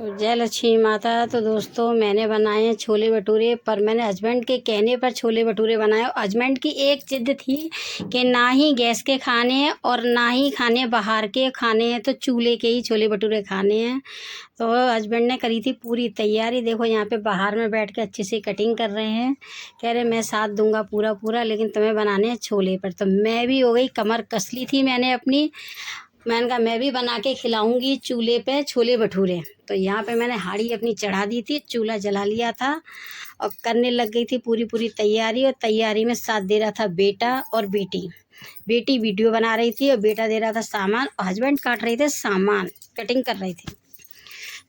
तो जय लक्ष्मी माता। तो दोस्तों मैंने बनाए हैं छोले भटूरे, पर मैंने हस्बैंड के कहने पर छोले भटूरे बनाए। हस्बैंड की एक जिद थी कि ना ही गैस के खाने हैं और ना ही खाने बाहर के खाने हैं, तो चूल्हे के ही छोले भटूरे खाने हैं। तो हस्बैंड ने करी थी पूरी तैयारी। देखो यहाँ पे बाहर में बैठ के अच्छे से कटिंग कर रहे हैं। कह रहे मैं साथ दूंगा पूरा पूरा, लेकिन तुम्हें बनाने हैं छोले पर। तो मैं भी हो गई, कमर कस ली थी मैंने अपनी। मैंने कहा मैं भी बना के खिलाऊंगी चूल्हे पे छोले भटूरे। तो यहाँ पे मैंने हांडी अपनी चढ़ा दी थी, चूल्हा जला लिया था और करने लग गई थी पूरी पूरी तैयारी। और तैयारी में साथ दे रहा था बेटा और बेटी। बेटी वीडियो बना रही थी और बेटा दे रहा था सामान, और हस्बैंड काट रहे थे सामान, कटिंग कर रही थी।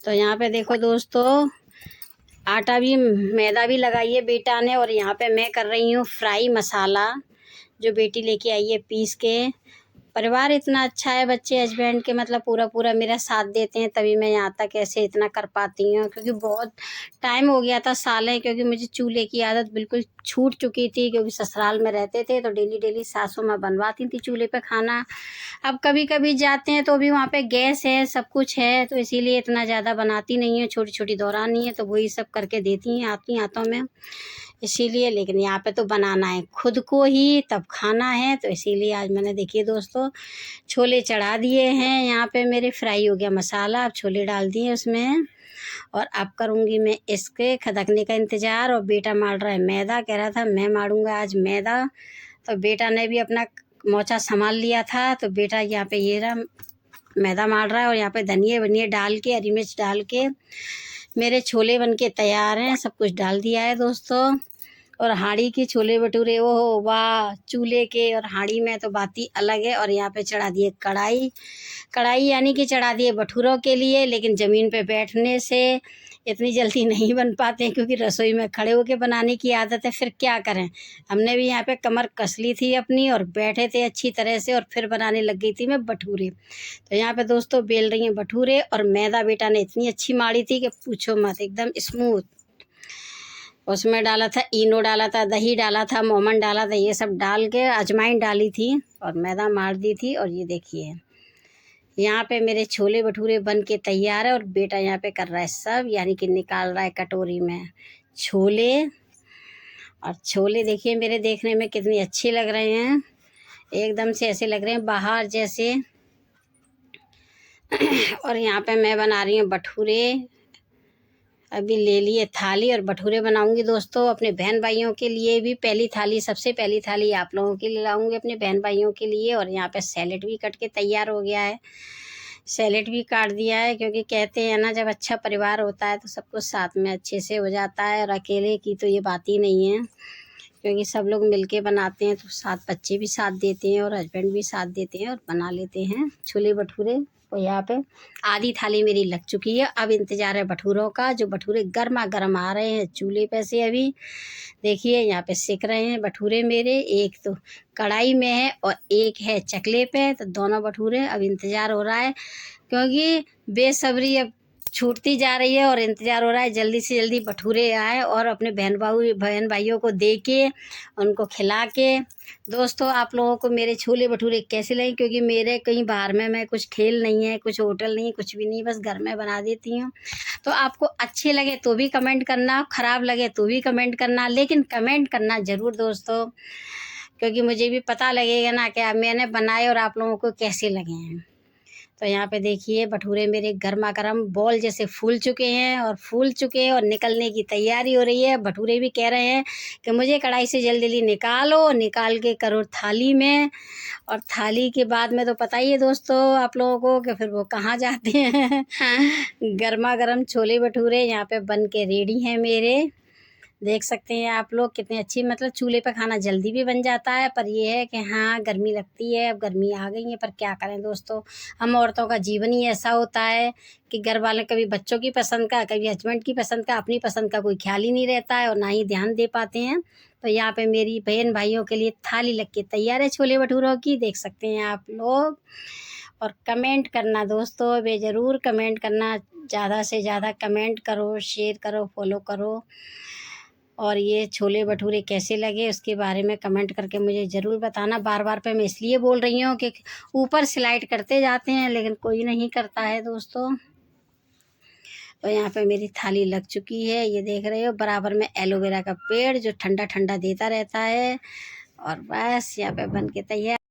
तो यहाँ पे देखो दोस्तों, आटा भी मैदा भी लगाई है बेटा ने, और यहाँ पे मैं कर रही हूँ फ्राई मसाला, जो बेटी लेके आई है पीस के। परिवार इतना अच्छा है, बच्चे हस्बैंड के मतलब पूरा पूरा मेरा साथ देते हैं, तभी मैं यहाँ तक ऐसे इतना कर पाती हूँ। क्योंकि बहुत टाइम हो गया था, सालें, क्योंकि मुझे चूल्हे की आदत बिल्कुल छूट चुकी थी। क्योंकि ससुराल में रहते थे तो डेली डेली सासू माँ बनवाती थी चूल्हे पे खाना। अब कभी कभी जाते हैं तो भी वहाँ पे गैस है, सब कुछ है, तो इसीलिए इतना ज़्यादा बनाती नहीं है। छोटी छोटी दौरानी है तो वही सब करके देती हैं आती हाथों में, इसीलिए। लेकिन यहाँ पे तो बनाना है खुद को ही, तब खाना है, तो इसीलिए आज मैंने देखिए दोस्तों छोले चढ़ा दिए हैं। यहाँ पे मेरे फ्राई हो गया मसाला, अब छोले डाल दिए उसमें। और अब करूँगी मैं इसके खदकने का इंतज़ार। और बेटा मार रहा है मैदा, कह रहा था मैं मारूँगा आज मैदा। तो बेटा ने भी अपना मोचा संभाल लिया था। तो बेटा यहाँ पे ये रहा मैदा मार रहा है, और यहाँ पे धनिया वनिया डाल के, हरी मिर्च डाल के मेरे छोले बन के तैयार हैं। सब कुछ डाल दिया है दोस्तों। और हांडी के छोले भटूरे, ओहो वाह, चूल्हे के और हांडी में तो बात ही अलग है। और यहाँ पे चढ़ा दिए कढ़ाई, कढ़ाई यानी कि चढ़ा दिए भटूरों के लिए। लेकिन ज़मीन पे बैठने से इतनी जल्दी नहीं बन पाते हैं, क्योंकि रसोई में खड़े होके बनाने की आदत है। फिर क्या करें, हमने भी यहाँ पे कमर कस ली थी अपनी और बैठे थे अच्छी तरह से, और फिर बनाने लग गई थी मैं भटूरे। तो यहाँ पे दोस्तों बेल रही हैं भटूरे, और मैदा बेटा ने इतनी अच्छी माड़ी थी कि पूछो मत, एकदम स्मूथ। उसमें डाला था इनो, डाला था दही, डाला था मोमन, डाला था, ये सब डाल के अजवाइन डाली थी और मैदा मार दी थी। और ये देखिए यहाँ पे मेरे छोले भटूरे बन के तैयार है। और बेटा यहाँ पे कर रहा है सब, यानी कि निकाल रहा है कटोरी में छोले। और छोले देखिए मेरे देखने में कितने अच्छे लग रहे हैं, एकदम से ऐसे लग रहे हैं बाहर जैसे। और यहाँ पे मैं बना रही हूँ भटूरे। अभी ले लिए थाली और भटूरे बनाऊंगी दोस्तों अपने बहन भाइयों के लिए भी। पहली थाली, सबसे पहली थाली आप लोगों के लिए लाऊंगी अपने बहन भाइयों के लिए। और यहाँ पे सैलेड भी कट के तैयार हो गया है, सैलेड भी काट दिया है। क्योंकि कहते हैं ना, जब अच्छा परिवार होता है तो सब कुछ साथ में अच्छे से हो जाता है, और अकेले की तो ये बात ही नहीं है। क्योंकि सब लोग मिलके बनाते हैं तो साथ बच्चे भी साथ देते हैं और हस्बैंड भी साथ देते हैं, और बना लेते हैं छोले भटूरे। और यहाँ पे आधी थाली मेरी लग चुकी है। अब इंतज़ार है भटूरों का, जो भटूरे गर्मा गर्म आ रहे हैं चूल्हे पे से। अभी देखिए यहाँ पे सेक रहे हैं भटूरे मेरे, एक तो कढ़ाई में है और एक है चकले पे। तो दोनों भटूरे अब इंतज़ार हो रहा है, क्योंकि बेसब्री अब छूटती जा रही है, और इंतज़ार हो रहा है जल्दी से जल्दी भटूरे आए और अपने बहन भाइयों को दे के, उनको खिला के। दोस्तों आप लोगों को मेरे छोले भटूरे कैसे लगे, क्योंकि मेरे कहीं बाहर में मैं कुछ खेल नहीं है, कुछ होटल नहीं, कुछ भी नहीं, बस घर में बना देती हूँ। तो आपको अच्छे लगे तो भी कमेंट करना, ख़राब लगे तो भी कमेंट करना, लेकिन कमेंट करना ज़रूर दोस्तों, क्योंकि मुझे भी पता लगेगा ना कि मैंने बनाए और आप लोगों को कैसे लगे हैं। तो यहाँ पे देखिए भटूरे मेरे गर्मा गर्म बॉल जैसे फूल चुके हैं, और निकलने की तैयारी हो रही है। भटूरे भी कह रहे हैं कि मुझे कढ़ाई से जल्दी जल्दी निकालो, निकाल के करो थाली में। और थाली के बाद में तो पता ही है दोस्तों आप लोगों को कि फिर वो कहाँ जाते हैं। गर्मा गर्म छोले भटूरे यहाँ पे बन के रेडी हैं मेरे। देख सकते हैं आप लोग कितने अच्छी, मतलब चूल्हे पे खाना जल्दी भी बन जाता है। पर ये है कि हाँ गर्मी लगती है, अब गर्मी आ गई है, पर क्या करें दोस्तों, हम औरतों का जीवन ही ऐसा होता है कि घर वाले कभी बच्चों की पसंद का, कभी हस्बैंड की पसंद का, अपनी पसंद का कोई ख्याल ही नहीं रहता है, और ना ही ध्यान दे पाते हैं। तो यहाँ पे मेरी बहन भाइयों के लिए थाली लग के तैयार है छोले भटूरों की, देख सकते हैं आप लोग। और कमेंट करना दोस्तों, वे ज़रूर कमेंट करना, ज़्यादा से ज़्यादा कमेंट करो, शेयर करो, फॉलो करो। और ये छोले भटूरे कैसे लगे उसके बारे में कमेंट करके मुझे ज़रूर बताना। बार बार पे मैं इसलिए बोल रही हूँ कि ऊपर स्लाइड करते जाते हैं, लेकिन कोई नहीं करता है दोस्तों। तो यहाँ पे मेरी थाली लग चुकी है, ये देख रहे हो। बराबर में एलोवेरा का पेड़ जो ठंडा ठंडा देता रहता है। और बस यहाँ पे बन के तैयार।